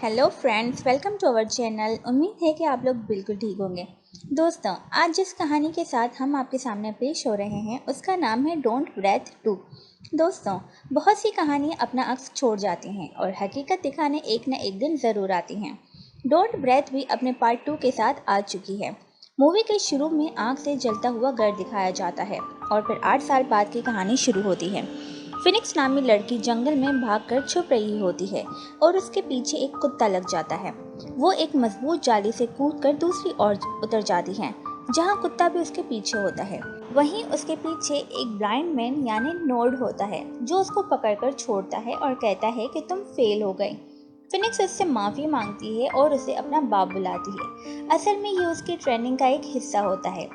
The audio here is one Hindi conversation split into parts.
Hello friends, welcome to our channel. उम्मीद है कि आप लोग बिल्कुल ठीक होंगे। दोस्तों, आज जिस कहानी के साथ हम आपके सामने पेश हो रहे हैं उसका नाम है डोंट ब्रेथ 2। दोस्तों, बहुत सी कहानियाँ अपना अक्स छोड़ जाती हैं और हकीकत दिखाने एक न एक दिन ज़रूर आती हैं। डोंट ब्रेथ भी अपने पार्ट 2 के साथ आ चुकी है। मूवी के शुरू में आग से जलता हुआ घर दिखाया जाता है और फिर 8 साल बाद की कहानी शुरू होती है। फिनिक्स नामी लड़की जंगल में भागकर छुप रही होती है और उसके पीछे एक कुत्ता लग जाता है। वो एक मजबूत जाली से कूदकर दूसरी ओर उतर जाती है, जहाँ कुत्ता भी उसके पीछे होता है। वहीं उसके पीछे एक ब्लाइंड मैन यानी नोड होता है, जो उसको पकड़कर छोड़ता है और कहता है कि तुम फेल हो गए। फिनिक्स उससे माफ़ी मांगती है और उसे अपना बाप बुलाती है। असल में ये उसकी ट्रेनिंग का एक हिस्सा होता है।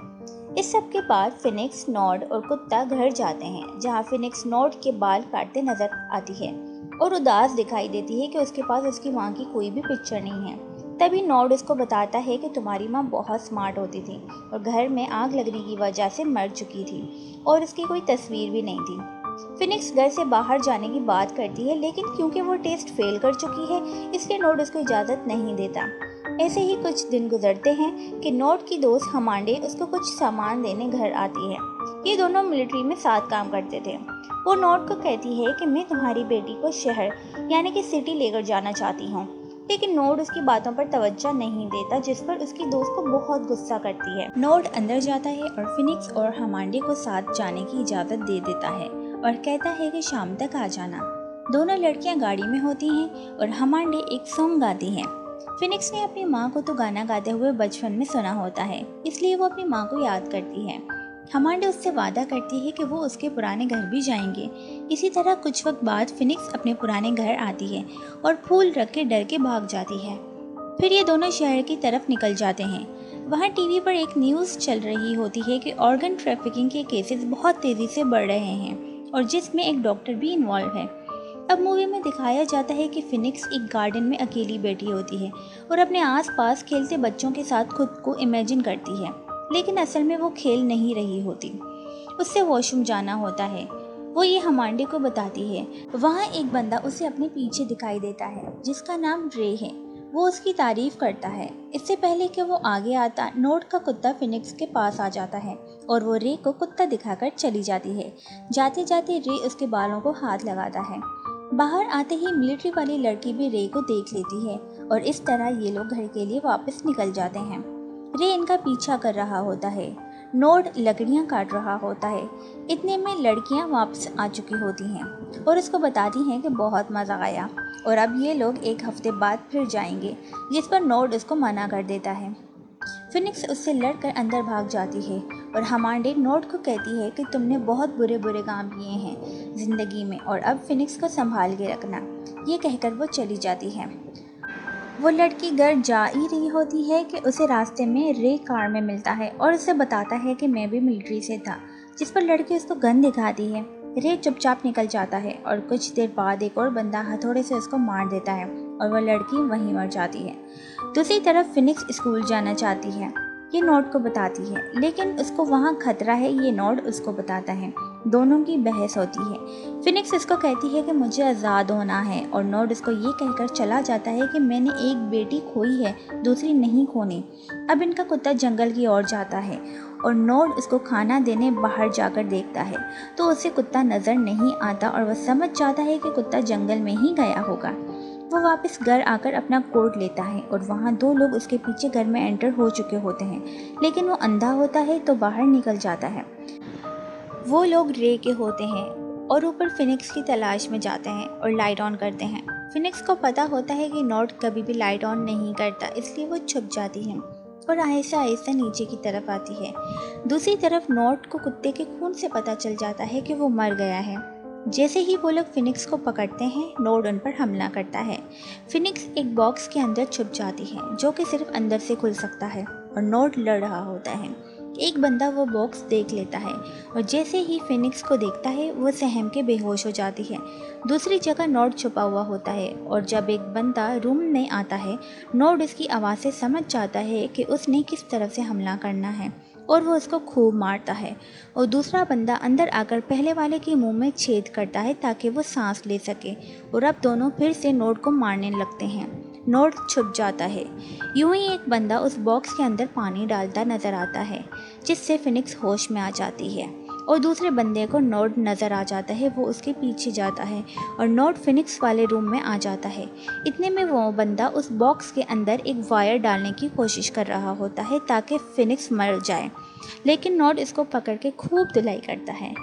इस सब के बाद फिनिक्स, नॉड और कुत्ता घर जाते हैं, जहाँ फिनिक्स नॉड के बाल काटते नजर आती है और उदास दिखाई देती है कि उसके पास उसकी माँ की कोई भी पिक्चर नहीं है। तभी नॉड उसको बताता है कि तुम्हारी माँ बहुत स्मार्ट होती थी और घर में आग लगने की वजह से मर चुकी थी और उसकी कोई तस्वीर भी नहीं थी। फिनिक्स घर से बाहर जाने की बात करती है, लेकिन क्योंकि वो टेस्ट फेल कर चुकी है इसलिए नोड उसको इजाज़त नहीं देता। ऐसे ही कुछ दिन गुजरते हैं कि नोड की दोस्त हमांडे उसको कुछ सामान देने घर आती है। ये दोनों मिलिट्री में साथ काम करते थे। वो नोड को कहती है कि मैं तुम्हारी बेटी को शहर यानी कि सिटी लेकर जाना चाहती हूँ, लेकिन नोड उसकी बातों पर तवज्जो नहीं देता, जिस पर उसकी दोस्त को बहुत गुस्सा करती है। नोड अंदर जाता है और फिनिक्स और हमांडे को साथ जाने की इजाज़त दे देता है और कहता है कि शाम तक आ जाना। दोनों लड़कियां गाड़ी में होती हैं और हमांडे एक सॉन्ग गाती हैं। फिनिक्स ने अपनी माँ को तो गाना गाते हुए बचपन में सुना होता है, इसलिए वो अपनी माँ को याद करती है। हमांडे उससे वादा करती है कि वो उसके पुराने घर भी जाएंगे। इसी तरह कुछ वक्त बाद फिनिक्स अपने पुराने घर आती है और फूल रख के डर के भाग जाती है। फिर ये दोनों शहर की तरफ निकल जाते हैं। वहाँ टीवी पर एक न्यूज़ चल रही होती है कि ऑर्गन ट्रैफिकिंग के केसेस बहुत तेज़ी से बढ़ रहे हैं और जिसमें एक डॉक्टर भी इन्वॉल्व है। अब मूवी में दिखाया जाता है कि फिनिक्स एक गार्डन में अकेली बैठी होती है और अपने आसपास खेलते बच्चों के साथ खुद को इमेजिन करती है, लेकिन असल में वो खेल नहीं रही होती। उससे वॉशरूम जाना होता है। वो ये हमांडे को बताती है। वहाँ एक बंदा उसे अपने पीछे दिखाई देता है, जिसका नाम रे है। वो उसकी तारीफ करता है। इससे पहले कि वो आगे आता, नोड का कुत्ता फिनिक्स के पास आ जाता है और वो रे को कुत्ता दिखाकर चली जाती है। जाते जाते रे उसके बालों को हाथ लगाता है। बाहर आते ही मिलिट्री वाली लड़की भी रे को देख लेती है और इस तरह ये लोग घर के लिए वापस निकल जाते हैं। रे इनका पीछा कर रहा होता है। नोड लकड़ियाँ काट रहा होता है। इतने में लड़कियाँ वापस आ चुकी होती हैं और उसको बताती हैं कि बहुत मज़ा आया और अब ये लोग एक हफ्ते बाद फिर जाएंगे, जिस पर नोड उसको मना कर देता है। फिनिक्स उससे लड़कर अंदर भाग जाती है और हमांडे नोड को कहती है कि तुमने बहुत बुरे बुरे काम किए हैं ज़िंदगी में और अब फिनिक्स को संभाल के रखना। ये कहकर वो चली जाती है। वो लड़की घर जा ही रही होती है कि उसे रास्ते में रे कार में मिलता है और उसे बताता है कि मैं भी मिलिट्री से था, जिस पर लड़की उसको गन दिखाती है। रे चुपचाप निकल जाता है और कुछ देर बाद एक और बंदा हथौड़े से उसको मार देता है और वह लड़की वहीं मर जाती है। दूसरी तरफ फिनिक्स स्कूल जाना चाहती है। ये नोड को बताती है, लेकिन उसको वहाँ खतरा है, ये नोड उसको बताता है। दोनों की बहस होती है। फिनिक्स उसको कहती है कि मुझे आज़ाद होना है और नोड उसको ये कहकर चला जाता है कि मैंने एक बेटी खोई है, दूसरी नहीं खोनी। अब इनका कुत्ता जंगल की ओर जाता है और नोड उसको खाना देने बाहर जाकर देखता है तो उसे कुत्ता नज़र नहीं आता और वह समझ जाता है कि कुत्ता जंगल में ही गया होगा। वो वापस घर आकर अपना कोट लेता है और वहाँ दो लोग उसके पीछे घर में एंटर हो चुके होते हैं, लेकिन वो अंधा होता है तो बाहर निकल जाता है। वो लोग रे के होते हैं और ऊपर फिनिक्स की तलाश में जाते हैं और लाइट ऑन करते हैं। फिनिक्स को पता होता है कि नोड कभी भी लाइट ऑन नहीं करता, इसलिए वो छुप जाती है और आहिस्ता आहिस्ता नीचे की तरफ आती है। दूसरी तरफ नोड को कुत्ते के खून से पता चल जाता है कि वो मर गया है। जैसे ही वो लोग फिनिक्स को पकड़ते हैं, नोड उन पर हमला करता है। फिनिक्स एक बॉक्स के अंदर छुप जाती है, जो कि सिर्फ अंदर से खुल सकता है और नोड लड़ रहा होता है। एक बंदा वो बॉक्स देख लेता है और जैसे ही फिनिक्स को देखता है वो सहम के बेहोश हो जाती है। दूसरी जगह नोड छुपा हुआ होता है और जब एक बंदा रूम में आता है, नोड उसकी आवाज़ से समझ जाता है कि उसने किस तरफ से हमला करना है और वो उसको खूब मारता है और दूसरा बंदा अंदर आकर पहले वाले के मुंह में छेद करता है ताकि वो सांस ले सके और अब दोनों फिर से नोड को मारने लगते हैं। नोड छुप जाता है। यूं ही एक बंदा उस बॉक्स के अंदर पानी डालता नजर आता है, जिससे फिनिक्स होश में आ जाती है और दूसरे बंदे को नोड नज़र आ जाता है। वो उसके पीछे जाता है और नोड फिनिक्स वाले रूम में आ जाता है। इतने में वो बंदा उस बॉक्स के अंदर एक वायर डालने की कोशिश कर रहा होता है ताकि फिनिक्स मर जाए, लेकिन नोड इसको पकड़ के खूब धुलाई करता है।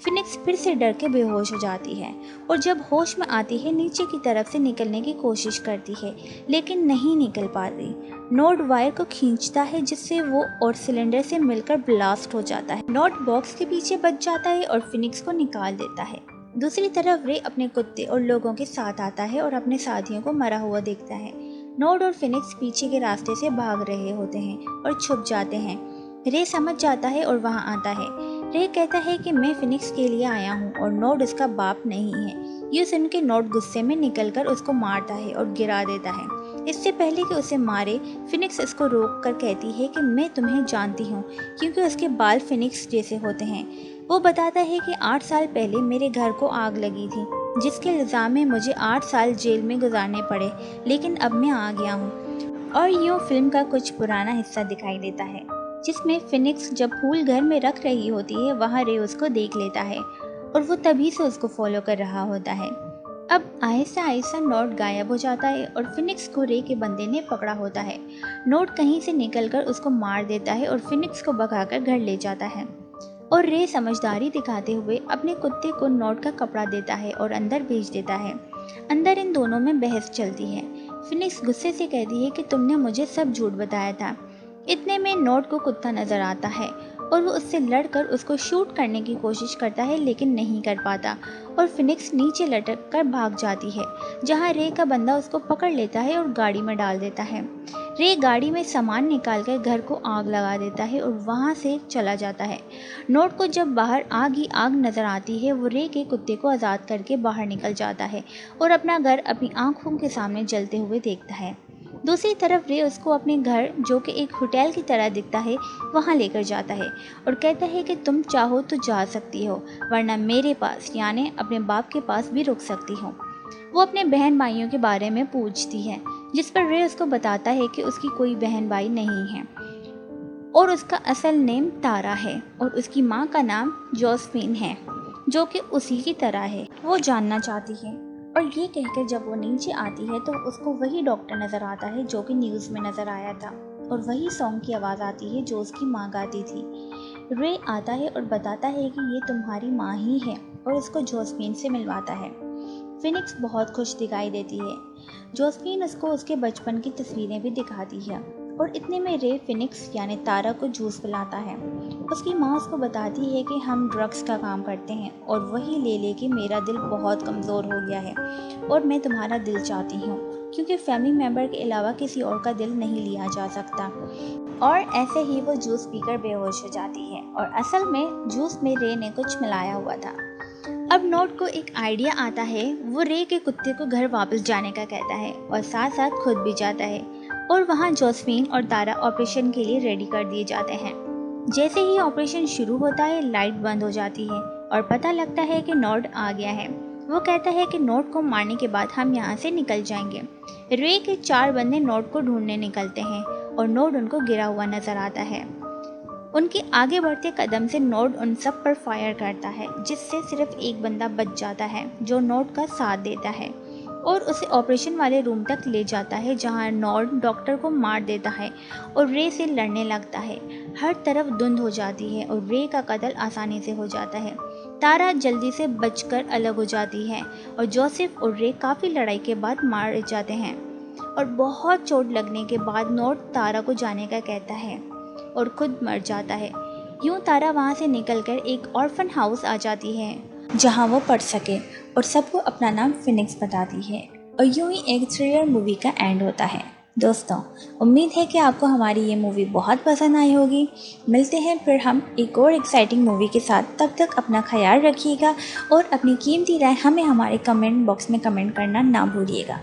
फिनिक्स फिर से डर के बेहोश हो जाती है और जब होश में आती है नीचे की तरफ से निकलने की कोशिश करती है, लेकिन नहीं निकल पाती। नोड वायर को खींचता है, जिससे वो और सिलेंडर से मिलकर ब्लास्ट हो जाता है। नोड बॉक्स के पीछे बच जाता है और फिनिक्स को निकाल देता है। दूसरी तरफ रे अपने कुत्ते और लोगों के साथ आता है और अपने साथियों को मरा हुआ देखता है। नोड और फिनिक्स पीछे के रास्ते से भाग रहे होते हैं और छुप जाते हैं। रे समझ जाता है और वहां आता है। रे कहता है कि मैं फिनिक्स के लिए आया हूँ और नोड उसका बाप नहीं है। ये सुन के नोड गुस्से में निकलकर उसको मारता है और गिरा देता है। इससे पहले कि उसे मारे, फिनिक्स इसको रोक कर कहती है कि मैं तुम्हें जानती हूँ, क्योंकि उसके बाल फिनिक्स जैसे होते हैं। वो बताता है कि 8 साल पहले मेरे घर को आग लगी थी, जिसके इल्ज़ाम में मुझे 8 साल जेल में गुजारने पड़े, लेकिन अब मैं आ गया हूँ। और यूँ फिल्म का कुछ पुराना हिस्सा दिखाई देता है, जिसमें फिनिक्स जब फूल घर में रख रही होती है, वहाँ रे उसको देख लेता है और वो तभी से उसको फॉलो कर रहा होता है। अब आहिस्ता आहिस्ता नोड गायब हो जाता है और फिनिक्स को रे के बंदे ने पकड़ा होता है। नोड कहीं से निकलकर उसको मार देता है और फिनिक्स को भगाकर घर ले जाता है और रे समझदारी दिखाते हुए अपने कुत्ते को नोड का कपड़ा देता है और अंदर भेज देता है। अंदर इन दोनों में बहस चलती है। फिनिक्स गुस्से से कहती है कि तुमने मुझे सब झूठ बताया था। इतने में नोड को कुत्ता नजर आता है और वो उससे लड़कर उसको शूट करने की कोशिश करता है, लेकिन नहीं कर पाता और फिनिक्स नीचे लटक कर भाग जाती है, जहां रे का बंदा उसको पकड़ लेता है और गाड़ी में डाल देता है। रे गाड़ी में सामान निकालकर घर को आग लगा देता है और वहां से चला जाता है। नोड को जब बाहर आग ही आग नजर आती है, वो रे के कुत्ते को आज़ाद करके बाहर निकल जाता है और अपना घर अपनी आंखों के सामने जलते हुए देखता है। दूसरी तरफ रे उसको अपने घर, जो कि एक होटल की तरह दिखता है, वहाँ लेकर जाता है और कहता है कि तुम चाहो तो जा सकती हो, वरना मेरे पास यानी अपने बाप के पास भी रुक सकती हो। वो अपने बहन भाइयों के बारे में पूछती है, जिस पर रे उसको बताता है कि उसकी कोई बहन भाई नहीं है और उसका असल नेम तारा है और उसकी माँ का नाम जोस्फिन है, जो कि उसी की तरह है। वो जानना चाहती है और ये कहकर जब वो नीचे आती है तो उसको वही डॉक्टर नज़र आता है जो कि न्यूज़ में नज़र आया था और वही सॉन्ग की आवाज़ आती है जो उसकी माँ गाती थी। रे आता है और बताता है कि ये तुम्हारी माँ ही है और उसको जोस्फिन से मिलवाता है। फिनिक्स बहुत खुश दिखाई देती है। जोस्फिन उसको उसके बचपन की तस्वीरें भी दिखाती है और इतने में रे फिनिक्स यानी तारा को जूस पिलाता है। उसकी माँ उसको बताती है कि हम ड्रग्स का काम करते हैं और वही ले लेके मेरा दिल बहुत कमज़ोर हो गया है और मैं तुम्हारा दिल चाहती हूँ, क्योंकि फैमिली मेम्बर के अलावा किसी और का दिल नहीं लिया जा सकता। और ऐसे ही वो जूस पीकर बेहोश हो जाती है और असल में जूस में रे ने कुछ मिलाया हुआ था। अब नोड को एक आइडिया आता है। वो रे के कुत्ते को घर वापस जाने का कहता है और साथ साथ खुद भी जाता है और वहाँ जोस्फिन और तारा ऑपरेशन के लिए रेडी कर दिए जाते हैं। जैसे ही ऑपरेशन शुरू होता है, लाइट बंद हो जाती है और पता लगता है कि नोड आ गया है। वो कहता है कि नोड को मारने के बाद हम यहाँ से निकल जाएंगे। रे के 4 बंदे नोड को ढूंढने निकलते हैं और नोड उनको गिरा हुआ नजर आता है। उनके आगे बढ़ते कदम से नोड उन सब पर फायर करता है, जिससे सिर्फ एक बंदा बच जाता है जो नोड का साथ देता है और उसे ऑपरेशन वाले रूम तक ले जाता है, जहां नोड डॉक्टर को मार देता है और रे से लड़ने लगता है। हर तरफ धुंध हो जाती है और रे का कत्ल आसानी से हो जाता है। तारा जल्दी से बचकर अलग हो जाती है और जोसेफ और रे काफ़ी लड़ाई के बाद मारे जाते हैं और बहुत चोट लगने के बाद नोड तारा को जाने का कहता है और खुद मर जाता है। यूं तारा वहाँ से निकलकर एक ऑर्फन हाउस आ जाती है, जहाँ वो पढ़ सके और सबको अपना नाम फिनिक्स बताती है और यूं ही एक थ्रिलर मूवी का एंड होता है। दोस्तों, उम्मीद है कि आपको हमारी ये मूवी बहुत पसंद आई होगी। मिलते हैं फिर हम एक और एक्साइटिंग मूवी के साथ। तब तक अपना ख्याल रखिएगा और अपनी कीमती राय हमें हमारे कमेंट बॉक्स में कमेंट करना ना भूलिएगा।